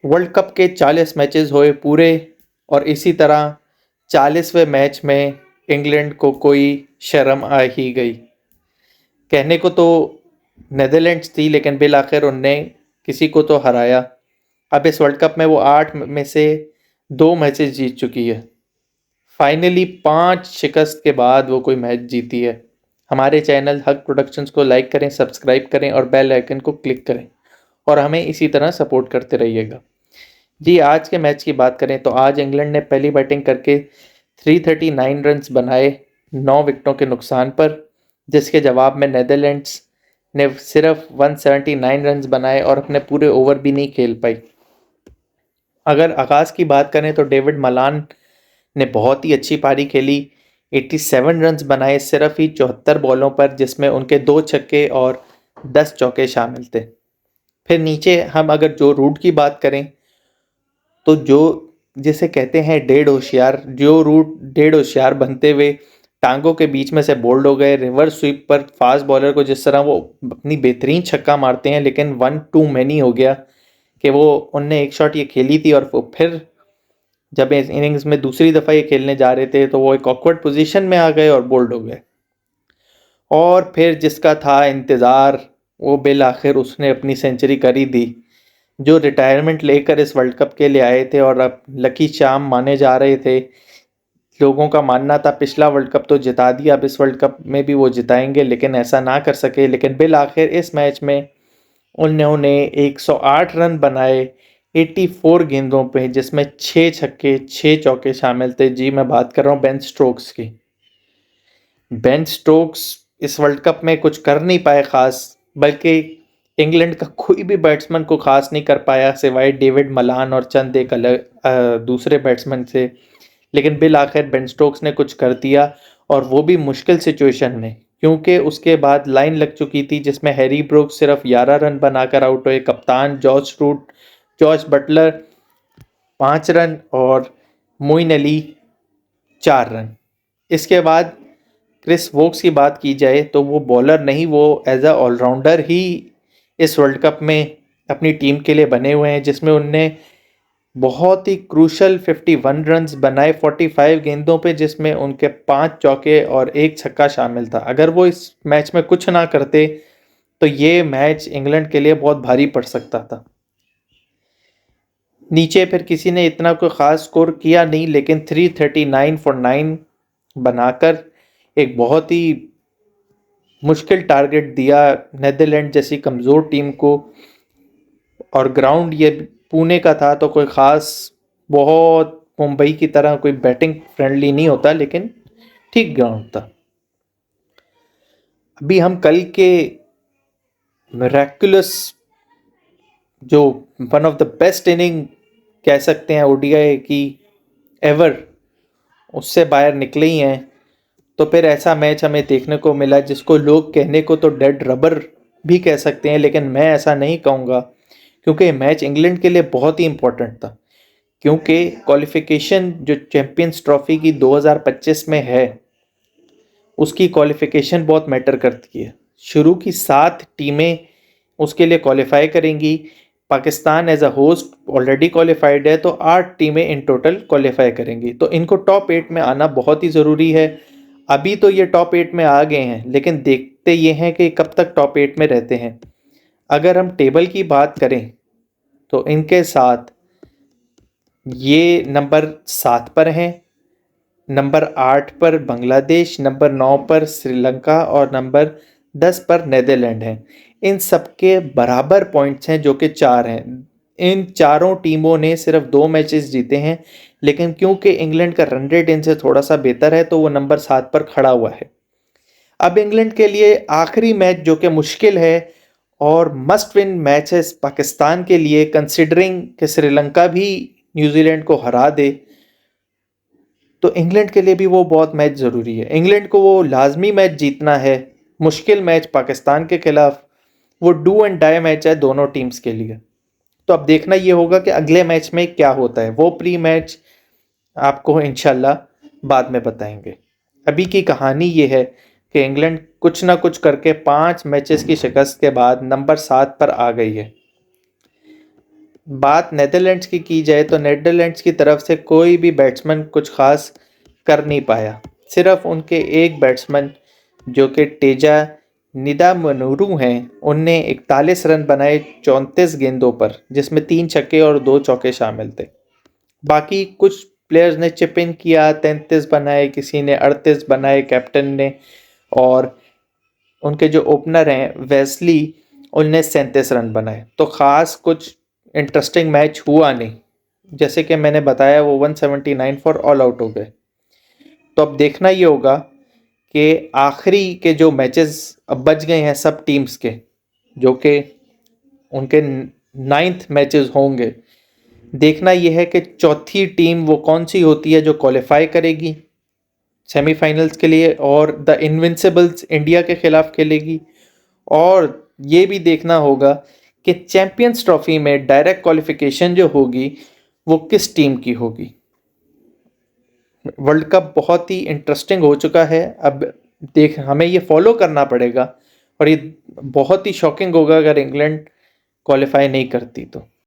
World cup के 40 matches हुए पूरे और इसी तरह 40वें मैच में इंग्लैंड को कोई शर्म आ ही गई। कहने को तो नेदरलैंड्स थी लेकिन बिल आखिर उनने किसी को तो हराया। अब इस वर्ल्ड कप में वो 8 में से 2 मैचेस जीत चुकी है। फाइनली 5 शिकस्त के बाद वो कोई मैच जीती है। हमारे चैनल हक प्रोडक्शंस को लाइक करें, सब्सक्राइब करें और बेल आइकन को क्लिक करें और हमें इसी तरह सपोर्ट करते रहिएगा। जी, आज के मैच की बात करें तो आज इंग्लैंड ने पहली बैटिंग करके 339 रन्स बनाए 9 विकेटों के नुकसान पर, जिसके जवाब में नेदरलैंड्स ने सिर्फ 179 रन्स बनाए और अपने पूरे ओवर भी नहीं खेल पाई। अगर आगाज़ की बात करें तो डेविड मलान ने बहुत ही अच्छी पारी खेली, 87 रन्स बनाए सिर्फ ही 74 बॉलों पर, जिसमें उनके 2 छक्के और 10 चौके शामिल थे। फिर नीचे हम अगर जो रूट की बात करें तो जो जिसे कहते हैं डेढ़ होशियार, जो रूट डेढ़ होशियार बनते हुए टांगों के बीच में से बोल्ड हो गए। रिवर्स स्वीप पर फास्ट बॉलर को जिस तरह वो अपनी बेहतरीन छक्का मारते हैं, लेकिन 1 टू मैनी हो गया कि वो उनने एक शॉट ये खेली थी और वो फिर जब इस इनिंग्स में दूसरी दफ़ा ये खेलने जा रहे थे तो वो एक ऑकवर्ड पोजीशन में आ गए और बोल्ड हो गए। और फिर जिसका था इंतज़ार, वो बिल आखिर उसने अपनी सेंचुरी कर ही दी। जो रिटायरमेंट लेकर इस वर्ल्ड कप के लिए आए थे और अब लकी चार्म माने जा रहे थे। लोगों का मानना था पिछला वर्ल्ड कप तो जिता दिया, अब इस वर्ल्ड कप में भी वो जिताएंगे, लेकिन ऐसा ना कर सके। लेकिन बिल आखिर इस मैच में उन्होंने 108 रन बनाए 84 गेंदों पे, जिसमें 6 छक्के 6 चौके शामिल थे। जी, मैं बात कर रहा हूँ बेन स्टोक्स की। बेन स्टोक्स इस वर्ल्ड कप में कुछ कर नहीं पाए खास, बल्कि इंग्लैंड का कोई भी बैट्समैन को खास नहीं कर पाया सिवाय डेविड मलान और चंद एक अलग दूसरे बैट्समैन से। लेकिन बिल आखिर बेन स्टोक्स ने कुछ कर दिया और वो भी मुश्किल सिचुएशन में, क्योंकि उसके बाद लाइन लग चुकी थी जिसमें हैरी ब्रूक्स सिर्फ 11 रन बनाकर आउट हुए। कप्तान जॉर्ज बटलर 5 रन और मोइन अली 4 रन। इसके बाद क्रिस वोक्स की बात की जाए तो वो बॉलर नहीं, वो एज अ ऑलराउंडर ही इस वर्ल्ड कप में अपनी टीम के लिए बने हुए हैं, जिसमें उनने बहुत ही क्रूशल 51 रन्स बनाए 45 गेंदों पे, जिसमें उनके 5 चौके और 1 छक्का शामिल था। अगर वो इस मैच में कुछ ना करते तो ये मैच इंग्लैंड के लिए बहुत भारी पड़ सकता था। नीचे फिर किसी ने इतना कोई ख़ास स्कोर किया नहीं, लेकिन 339 फॉर 9 बनाकर एक बहुत ही मुश्किल टारगेट दिया नेदरलैंड जैसी कमज़ोर टीम को। और ग्राउंड ये पुणे का था तो कोई ख़ास बहुत मुंबई की तरह कोई बैटिंग फ्रेंडली नहीं होता, लेकिन ठीक ग्राउंड था। अभी हम कल के मिरेकुलस, जो one of the best inning कह सकते हैं ओडीआई की एवर, उससे बाहर निकले ही हैं। तो फिर ऐसा मैच हमें देखने को मिला जिसको लोग कहने को तो डेड रबर भी कह सकते हैं, लेकिन मैं ऐसा नहीं कहूँगा, क्योंकि मैच इंग्लैंड के लिए बहुत ही इम्पोर्टेंट था। क्योंकि क्वालिफिकेशन जो चैंपियंस ट्रॉफी की 2025 में है, उसकी क्वालिफिकेशन बहुत मैटर करती है। शुरू की 7 टीमें उसके लिए क्वालिफाई करेंगी। Pakistan as a host already qualified है, तो 8 टीमें इन टोटल क्वालिफाई करेंगी। तो इनको टॉप 8 में आना बहुत ही ज़रूरी है। अभी तो ये टॉप 8 में आ गए हैं, लेकिन देखते ये हैं कि कब तक टॉप 8 में रहते हैं। अगर हम टेबल की बात करें तो इनके साथ ये नंबर 7 पर हैं, नंबर 8 पर बांग्लादेश, नंबर 9 पर श्रीलंका और नंबर 10 पर नेदरलैंड हैं। इन सबके बराबर पॉइंट्स हैं, जो कि 4 हैं। इन चारों टीमों ने सिर्फ 2 मैचेस जीते हैं, लेकिन क्योंकि इंग्लैंड का रन रेट इनसे थोड़ा सा बेहतर है तो वो नंबर 7 पर खड़ा हुआ है। अब इंग्लैंड के लिए आखिरी मैच जो कि मुश्किल है और मस्ट विन मैच है पाकिस्तान के लिए, कंसिडरिंग कि श्रीलंका भी न्यूजीलैंड को हरा दे, तो इंग्लैंड के लिए भी वो बहुत मैच ज़रूरी है। इंग्लैंड को वो लाजमी मैच जीतना है। मुश्किल मैच पाकिस्तान के खिलाफ, वो डू एंड डाई मैच है दोनों टीम्स के लिए। तो अब देखना ये होगा कि अगले मैच में क्या होता है। वो प्री मैच आपको इंशाल्लाह बाद में बताएंगे। अभी की कहानी ये है कि इंग्लैंड कुछ ना कुछ करके 5 मैचेस की शिकस्त के बाद नंबर 7 पर आ गई है। बात नेदरलैंड्स की जाए तो नेदरलैंड्स की तरफ से कोई भी बैट्समैन कुछ खास कर नहीं पाया। सिर्फ उनके एक बैट्समैन जो कि टेजा निदामनुरू हैं, उनने 41 रन बनाए 34 गेंदों पर, जिसमें 3 छक्के और 2 चौके शामिल थे। बाकी कुछ प्लेयर्स ने चिप इन किया, 33 बनाए, किसी ने 38 बनाए कैप्टन ने, और उनके जो ओपनर हैं वेस्ली, उनने 37 रन बनाए। तो ख़ास कुछ इंटरेस्टिंग मैच हुआ नहीं। जैसे कि मैंने बताया वो 179 फॉर ऑल आउट हो गए। तो अब देखना ये होगा कि आखिरी के जो मैचेस अब बच गए हैं सब टीम्स के, जो कि उनके 9th मैचेस होंगे, देखना यह है कि चौथी टीम वो कौन सी होती है जो क्वालिफाई करेगी सेमीफाइनल्स के लिए और द इनविंसिबल्स इंडिया के खिलाफ खेलेगी। और ये भी देखना होगा कि चैंपियंस ट्रॉफी में डायरेक्ट क्वालिफिकेशन जो होगी वो किस टीम की होगी। वर्ल्ड कप बहुत ही इंटरेस्टिंग हो चुका है। अब देख हमें ये फॉलो करना पड़ेगा, और ये बहुत ही शॉकिंग होगा अगर इंग्लैंड क्वालिफाई नहीं करती तो।